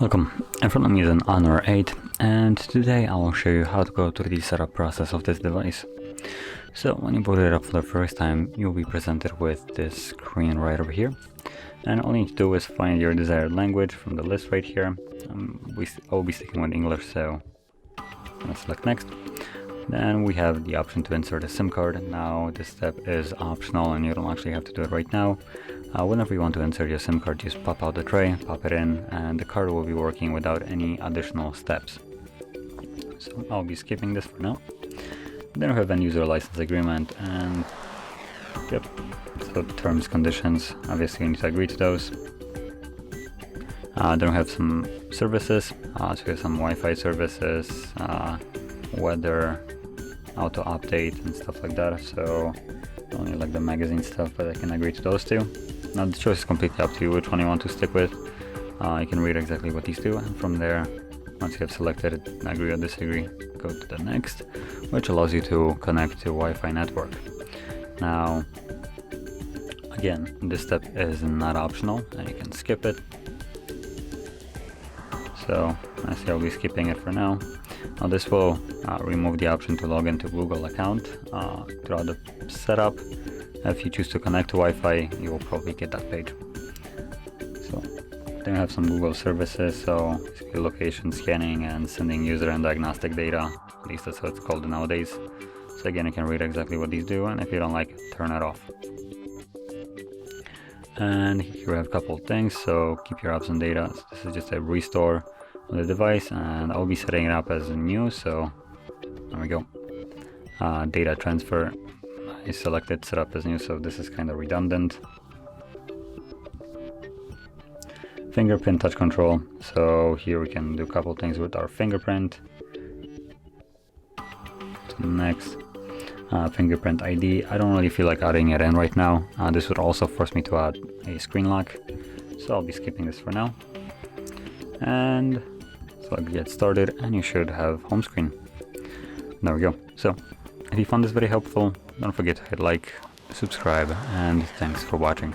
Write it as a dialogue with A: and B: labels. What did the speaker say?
A: Welcome, in front of me is an Honor 8, and today I will show you how to go through the setup process of this device. So when you boot it up for the first time, you'll be presented with this screen right over here, and all you need to do is find your desired language from the list right here. I'll be sticking with English, so I'm going to select next. Then we have the option to insert a SIM card. Now this step is optional and you don't actually have to do it right now. Whenever you want to insert your SIM card, just pop out the tray, pop it in, and the card will be working without any additional steps. So I'll be skipping this for now. Then we have end user license agreement, and yep, so terms, conditions, obviously you need to agree to those. Then we have some services, so we have some Wi-Fi services, weather, auto update and stuff like that, so only like the magazine stuff, but I can agree to those two. Now the choice is completely up to you which one you want to stick with. You can read exactly what these do, and from there, once you have selected it, agree or disagree, go to the next, which allows you to connect to Wi-Fi network. Now again, this step is not optional and you can skip it, so I say I'll be skipping it for now. Now this will remove the option to log into Google account throughout the setup. If you choose to connect to Wi-Fi, you will probably get that page. So then we have some Google services, so basically location scanning and sending user and diagnostic data. At least that's what it's called nowadays. So again, you can read exactly what these do, and if you don't like it, turn it off. And here we have a couple of things, so keep your apps and data. So this is just a restore on the device, and I'll be setting it up as new, so there we go. Data transfer is selected, set up as new, so this is kind of redundant. Fingerprint touch control, so here we can do a couple things with our fingerprint. So next, fingerprint ID. I don't really feel like adding it in right now. This would also force me to add a screen lock, so I'll be skipping this for now. And select get started, and you should have home screen. There we go. So if you found this very helpful, don't forget to hit like, subscribe, and thanks for watching.